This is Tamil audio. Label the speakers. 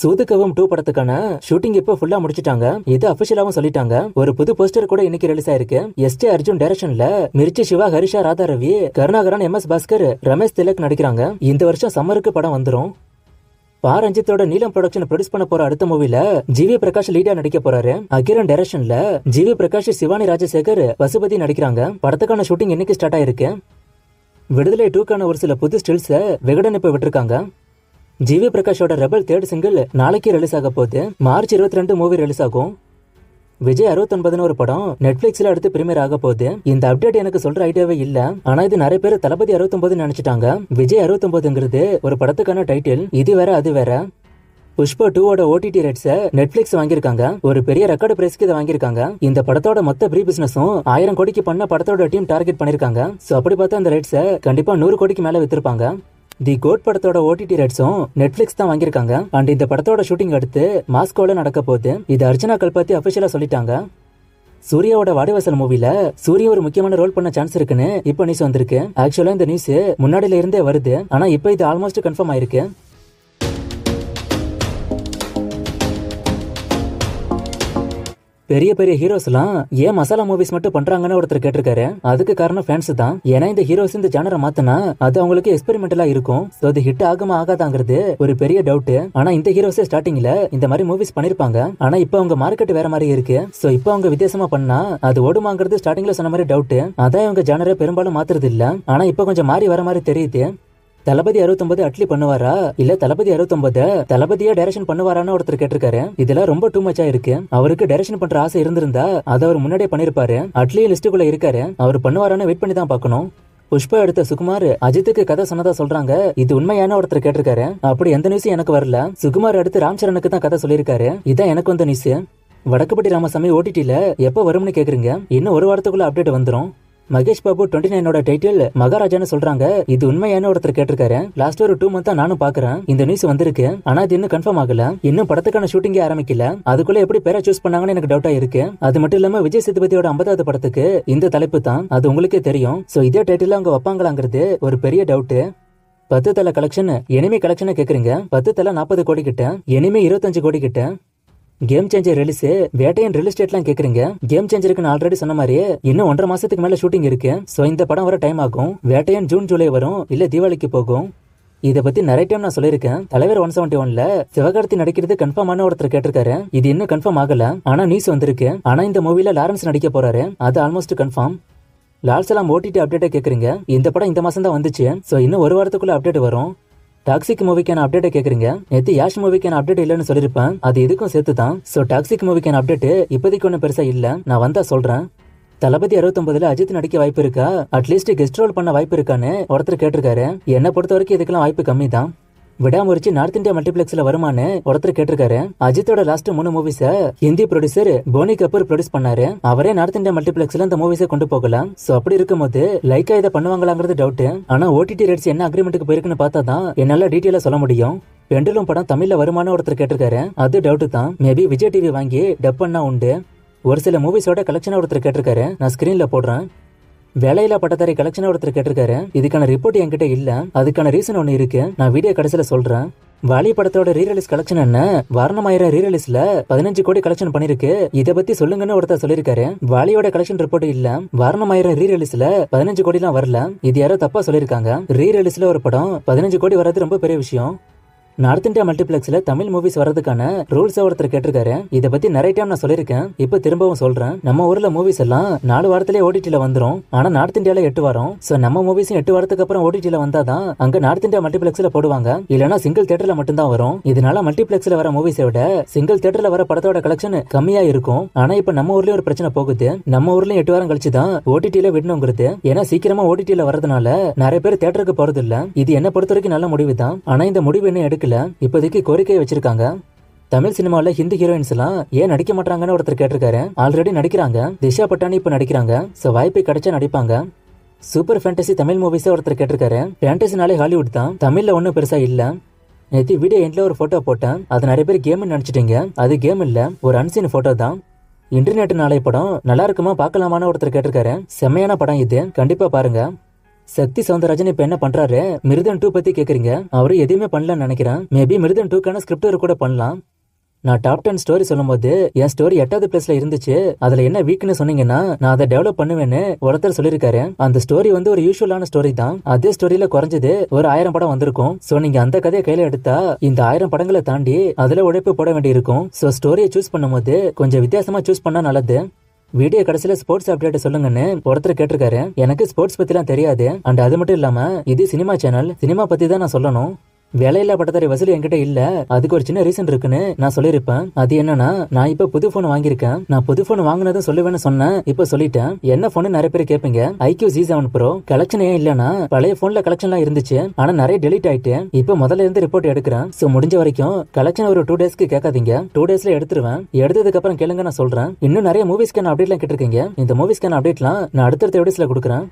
Speaker 1: சூதுகவும் 2 படத்துக்கான ஷூட்டிங் இப்ப ஃபுல்லா முடிச்சிட்டாங்க. இது அபிஷியலாவும் சொல்லிட்டாங்க. ஒரு புது போஸ்டர் கூட இன்னைக்கு ரிலீஸ் ஆயிருக்கு. எஸ்.ஜே. அர்ஜுன் டைரக்ஷன்ல மிர்ச்சி சிவா, ஹரிஷா, ராதா ரவி, கருணாகரன், எம்.எஸ். பாஸ்கர், ரமேஷ் திலக் நடிக்கிறாங்க. இந்த வருஷம் சம்மருக்கு படம் வந்துரும். பா ரஞ்சித்தோட நீலம் ப்ரொடக்ஷன் ப்ரொடியூஸ் பண்ண போற அடுத்த மூவில ஜிவி பிரகாஷ் லீடா நடிக்க போறாரு. அகிரன் டைரக்ஷன்ல ஜிவி பிரகாஷ், சிவானி ராஜசேகர், பசுபதி நடிக்கிறாங்க. படத்துக்கான ஷூட்டிங் இன்னைக்கு ஸ்டார்ட் ஆயிருக்கு. விடுதலை 2க்கான ஒரு சில புது ஸ்டில்ஸ விகடன் இப்ப விட்டுருக்காங்க. ஜிவி பிரகாஷோட ரெபல் 3rd சிங்கிள் நாளைக்கு ரிலீஸ் ஆக போகுது. மார்ச் 22 மூவி ரிலீஸ் ஆகும். விஜய் 69 ஒரு படம் நெட்ஃபிளிக்ஸ்ல அடுத்து பிரீமியர் ஆக போகுது. இந்த அப்டேட் எனக்கு சொல்ற ஐடியாவே இல்ல. ஆனா இது நிறைய பேர் தளபதி 69 நினைச்சிட்டாங்க. விஜய் 69ங்கிறது ஒரு படத்துக்கான டைட்டில். இது வேற அது வேற. புஷ்பா 2ஓட ஓடிடி ரைட்ஸ நெட்ஃபிளிக்ஸ் வாங்கியிருக்காங்க. ஒரு பெரிய ரெக்கார்டு பிரைஸ்க்கு இதை வாங்கியிருக்காங்க. இந்த படத்தோட மொத்த ப்ரீ பிசினஸும் 1000 கோடிக்கு பண்ண படத்தோட டீம் டார்கெட் பண்ணிருக்காங்க. சோ அப்படி பார்த்தா அந்த ரைட்ஸ கண்டிப்பா 100 கோடிக்கு மேல வித்திருப்பாங்க. தி கோட் படத்தோட ஓடிடி ரைட்ஸும் நெட்ஃபிளிக்ஸ் தான் வாங்கியிருக்காங்க. அண்ட் இந்த படத்தோட ஷூட்டிங் அடுத்து மாஸ்கோல நடக்க போகுது. இது அர்ச்சனா கல்பாத்தி அபிஷியலா சொல்லிட்டாங்க. சூர்யாவோட வாடிவாசல் மூவில சூர்யா ஒரு முக்கியமான ரோல் பண்ண சான்ஸ் இருக்குன்னு இப்ப நியூஸ் வந்திருக்கு. ஆக்சுவலா இந்த நியூஸ் முன்னாடில இருந்தே வருது. ஆனா இப்ப இது ஆல்மோஸ்ட் கன்ஃபார்ம் ஆயிருக்கு. பெரிய பெரிய ஹீரோஸ் எல்லாம் ஏன் மசாலா மூவிஸ் மட்டும் பண்றாங்கன்னு ஒருத்தர் கேட்டிருக்காரு. அதுக்கு காரணம் ஃபேன்ஸ் தான். ஏன்னா இந்த ஹீரோஸ் இந்த ஜானரை மாத்தினா அது அவங்களுக்கு எக்ஸ்பெரிமெண்டலா இருக்கும். சோ அது ஹிட் ஆகுமா ஆகாதாங்கிறது ஒரு பெரிய டவுட். ஆனா இந்த ஹீரோஸே ஸ்டார்டிங்ல இந்த மாதிரி மூவிஸ் பண்ணிருப்பாங்க. ஆனா இப்ப அவங்க மார்க்கெட் வேற மாதிரி இருக்கு. சோ இப்ப அவங்க வித்தியாசமா பண்ணா அது ஓடுமாங்கிறது ஸ்டார்டிங்ல சொன்ன மாதிரி டவுட். அதான் இவங்க ஜானரை பெரும்பாலும் மாத்துறது இல்ல. ஆனா இப்ப கொஞ்சம் மாறி வர மாதிரி தெரியுது. தளபதி 69 அட்லி பண்ணுவாரா இல்ல தளபதி 69 தளபதியா டைரக்ஷன் பண்ணுவாரான்னு ஒருத்தர் கேட்டிருக்காரு. இதெல்லாம் ரொம்ப டூ மச்சா இருக்கு. அவருக்கு டைரக்ஷன் பண்ற ஆசை இருந்திருந்தா அதை அவர் முன்னாடியே பண்ணிருப்பாரு. அட்லி லிஸ்டுக்குள்ள இருக்காரு. அவர் பண்ணுவாரான்னு வெயிட் பண்ணி தான் பார்க்கணும். புஷ்பா எடுத்த சுகுமார் அஜித்துக்கு கதை சொன்னதா சொல்றாங்க. இது உண்மையான ஒருத்தர் கேட்டிருக்காரு. அப்படி எந்த நியூஸும் எனக்கு வரல. சுகுமார் அடுத்து ராம் சரணுக்கு தான் கதை சொல்லியிருக்காரு. இதான் எனக்கு வந்த நியூஸ். வடக்குப்பட்டி ராமசாமி ஓடிடில எப்ப வரும்னு கேக்குறீங்க. இன்னும் ஒரு வாரத்துக்குள்ள அப்டேட் வந்துரும். மகேஷ் பாபு 29ஓட டைட்டில் மகாராஜான்னு சொல்றாங்க. இது உண்மையான ஒருத்தர் கேட்டிருக்காரு. லாஸ்ட் ஒரு 2 மந்த்தா நானும் பாக்குறேன். இந்த நியூஸ் வந்திருக்கு. ஆனா இது இன்னும் கன்ஃபார்ம் ஆகல. இன்னும் படத்துக்கான ஷூட்டிங்கே ஆரம்பிக்கல. அதுக்குள்ள எப்படி பேரை சூஸ் பண்ணாங்கன்னு எனக்கு டவுட்டா இருக்கு. அது மட்டும் இல்லாம விஜய் சேதுபதியோட 50வது படத்துக்கு இந்த தலைப்பு தான். அது உங்களுக்கே தெரியும். சோ இதே டைட்டில் அவங்க வைப்பாங்களாங்கிறது ஒரு பெரிய டவுட். 10 தலை கலெக்ஷன் எனிமே கலெக்ஷன் கேக்குறீங்க. 10 தலை 40 கோடி கிட்ட, எனிமே 25 கோடி கிட்ட. Game changer release, Vettaiyan release டேட்லாம் கேக்குறீங்க. கேம் சேஞ்சருக்கு நான் ஆல்ரெடி சொன்ன மாதிரி இன்னும் 1.5 மாசத்துக்கு மேல ஷூட்டிங் இருக்கு. சோ இந்த படம் வர டைம் ஆகும். வேட்டையன் ஜூன் ஜூலை வரும் இல்ல தீபாவளிக்கு போகும். இத பத்தி நிறைய டைம் நான் சொல்லிருக்கேன். தலைவர் 171ல சிவகார்த்தி நடிக்கிறது கன்ஃபார்மான ஒருத்தர் கேட்டிருக்காரு. இது இன்னும் கன்ஃபார்ம் ஆகல. ஆனா நியூஸ் வந்திருக்கு. ஆனா இந்த மூவில லாரன்ஸ் நடிக்க போறாரு. அது almost confirm. Lal Salaam OTT அப்டேட்டை கேக்குறீங்க. இந்த படம் இந்த மாசம் தான் வந்துச்சு. சோ இன்னும் ஒரு வாரத்துக்குள்ள அப்டேட் வரும். டாக்ஸிக் மூவிக்கான அப்டேட்டை கேக்குறீங்க. நேத்து யாஷ் மூவிக்கான அப்டேட் இல்லன்னு சொல்லிருப்பேன். அது இதுக்கும் சேர்த்து தான். சோ டாக்ஸிக் மூவிக்கான அப்டேட் இப்போதைக்கு ஒன்னும் பெருசா இல்ல. நான் வந்தா சொல்றேன். தளபதி 69ல அஜித் நடிக்க வாய்ப்பு இருக்கா, அட்லீஸ்ட் கெஸ்ட் ரோல் பண்ண வாய்ப்பு இருக்கான்னு ஒருத்தர் கேட்டிருக்காரு. என்னை பொறுத்த வரைக்கும் இதுக்கெல்லாம் வாய்ப்பு கம்மி தான். விடாமுயற்சி நார்த் இந்தியா மல்டிபிளெக்ஸ்ல வருமானு ஒருத்தர் கேட்டிருக்காரு. அஜித்தோட last 3 movies Hindi producer Fani Kapoor produce பண்ணாரு. அவரே நார்த் இந்தியா மல்டிபிளெக்ஸ்ல இந்த மூவிஸை கொண்டு போகலாம். சோ அப்படி இருக்கும்போது லைக்கா இதை பண்ணுவாங்களாங்கிறது டவுட். ஆனா ஓடிடி ரைட்ஸ் என்ன அக்ரிமெண்ட்டுக்கு போயிருக்குன்னு பார்த்தா தான் என்னால டீட்டெயிலா சொல்ல முடியும். பெண்டுலும் படம் தமிழ்ல வருமானு ஒருத்தர் கேட்டிருக்காரு. அது டவுட் தான். மேபி விஜய் டிவி வாங்கி டப் பண்ணா உண்டு. ஒரு சில மூவிஸோட கலெக்ஷன் ஒருத்தர் கேட்டிருக்காரு. நான் ஸ்கிரீன்ல போடுறேன். வேலையில பட்டதாரி கலெக்ஷன் ஒருத்தர் கேட்டிருக்காரு. இதுக்கான ரிப்போர்ட் என்கிட்ட இல்ல. அதுக்கான ரீசன் ஒன்னு இருக்கு. நான் வீடியோ கடைசியில சொல்றேன். வாலி படத்தோட ரீரிலீஸ் கலெக்ஷன் என்ன, வாரணமாயிரம் ரீரிலீஸ்ல 15 கோடி கலெக்ஷன் பண்ணிருக்கு. இத பத்தி சொல்லுங்கன்னு ஒருத்தர் சொல்லிருக்காரு. வாலியோட கலெக்ஷன் ரிப்போர்ட் இல்ல. வாரணமாயிரம் ரீரிலீஸ்ல 15 கோடி எல்லாம் வரல. இது யாரோ தப்பா சொல்லிருக்காங்க. ரீரிலீஸ்ல ஒரு படம் 15 கோடி வர்றது ரொம்ப பெரிய விஷயம். நார்த் இந்தியா மல்டிபிளெக்ஸ்ல தமிழ் மூவிஸ் வரதுக்கான ரூல்ஸ் ஒருத்தர் கேட்டிருக்காரு. இத பத்தி நிறைய டைம் நான் சொல்லிருக்கேன். இப்ப திரும்பவும் சொல்றேன். நம்ம ஊர்ல மூவிஸ் எல்லாம் 4 வாரத்திலே ஓடிடில வந்துரும். ஆனா நார்த் இந்தியால 8 வாரம். சோ நம்ம மூவிஸும் 8 வாரத்துக்கு அப்புறம் ஓடிடில வந்தாதான் அங்க நார்த் இந்தியா மல்டிபிளெக்ஸ்ல போடுவாங்க. இல்லனா சிங்கிள் தியேட்டர்ல மட்டும் தான் வரும். இதனால மல்டிபிளெக்ஸ்ல வர மூவிஸை விட சிங்கிள் தியேட்டர்ல வர படத்தோட கலெக்ஷன் கம்மியா இருக்கும். ஆனா இப்ப நம்ம ஊர்லயும் ஒரு பிரச்சனை போகுது. நம்ம ஊர்லயும் 8 வாரம் கழிச்சு தான் ஓடிடில விடணுங்கிறது. ஏன்னா சீக்கிரமா ஓடிடில வரதுனால நிறைய பேர் தியேட்டருக்கு போறது இல்ல. இது என்ன பொறுத்த வரைக்கும் நல்ல முடிவு தான். ஆனா இந்த முடிவு என்ன எடுக்கல. இப்போதைக்கு கோரிக்கையை வச்சிருக்காங்க. தமிழ் சினிமாவில் ஹிந்தி ஹீரோயின்ஸ் எல்லாம் ஏன் நடிக்க மாட்டாங்கன்னு ஒருத்தர் கேட்டிருக்காரு. ஆல்ரெடி நடிக்கிறாங்க. திஷா பட்டானி இப்ப நடிக்கிறாங்க. சோ வாய்ப்பு கிடைச்சா நடிப்பாங்க. சூப்பர் ஃபேண்டசி தமிழ் மூவிஸ் ஒருத்தர் கேட்டிருக்காரு. ஃபேண்டசினாலே ஹாலிவுட் தான். தமிழ்ல ஒன்னும் பெருசா இல்ல. நேற்று வீடியோ எண்ட்ல ஒரு போட்டோ போட்டேன். அது நிறைய பேர் கேம்னு நினைச்சிட்டீங்க. அது கேம் இல்ல, ஒரு அன்சீன் போட்டோ தான். இன்டர்நெட் நாளை படம் நல்லா இருக்குமா பார்க்கலாமான்னு ஒருத்தர் கேட்டிருக்காரு. செம்மையான படம் இது, கண்டிப்பா பாருங்க. சக்தி சௌந்தரராஜன் இப்ப என்ன பண்றாரு, மிருதன் 2 பத்தி கேக்குறீங்க. அவரு எதுவுமே பண்ணலன்னு நினைக்கிறேன். மேபி மிருதன் 2க்கான ஸ்கிரிப்ட் கூட பண்ணலாம். நான் டாப் 10 ஸ்டோரி சொல்லும் போது என் ஸ்டோரி 8வது பிளேஸ்ல இருந்துச்சு. அதுல என்ன வீக்னு சொன்னீங்கன்னா நான் அதை டெவலப் பண்ணுவேன்னு ஒருத்தர் சொல்லிருக்காரு. அந்த ஸ்டோரி வந்து ஒரு யூஷுவலான ஸ்டோரி தான். அதே ஸ்டோரியில குறைஞ்சது ஒரு 1000 படம் வந்திருக்கும். சோ நீங்க அந்த கதையை கையில எடுத்தா இந்த 1000 படங்களை தாண்டி அதுல உழைப்பு போட வேண்டி இருக்கும். சோ ஸ்டோரியை சூஸ் பண்ணும்போது கொஞ்சம் வித்தியாசமா சூஸ் பண்ணா நல்லது. வீடியோ கடைசியில ஸ்போர்ட்ஸ் அப்டேட் சொல்லுங்கன்னு ஒருத்தர் கேட்டிருக்காரு. எனக்கு ஸ்போர்ட்ஸ் பத்திலாம் தெரியாது. அண்ட் அது மட்டும் இல்லாம இது சினிமா சேனல், சினிமா பத்தி தான் நான் சொல்லணும். வேலையில்லா பட்டதாரி வசூல் என்கிட்ட இல்ல. அதுக்கு ஒரு சின்ன ரீசன் இருக்குன்னு நான் சொல்லிருப்பேன். அது என்னன்னா, நான் இப்ப புது போன் வாங்கியிருக்கேன். நான் புது போன் வாங்கினதும் சொல்லுவேன்னு சொன்னேன். இப்ப சொல்லிட்டேன். என்ன போன் நிறைய பேர் கேட்பீங்க. IQ Z7 Pro கலெக்ஷன் ஏன் இல்லனா, பழைய போன்ல கலெக்ஷன்லாம் இருந்துச்சு. ஆனா நிறைய டெலிட் ஆயிட்டு இப்ப முதல்ல இருந்து ரிப்போர்ட் எடுக்கிறேன். சோ முடிஞ்ச வரைக்கும் கலெக்ஷன் ஒரு 2 டேஸ்க்கு கேட்காதீங்க. 2 டேஸ்ல எடுத்துருவேன். எடுத்ததுக்கு அப்புறம் கேளுங்க, நான் சொல்றேன். இன்னும் நிறைய மூவிஸ்க்கான அப்டேட்லாம் கேட்டிருக்கீங்க. இந்த மூவிஸ்க்கான அப்டேட்லாம் நான் அடுத்தடுத்த வீடியோஸ்ல கொடுக்குறேன்.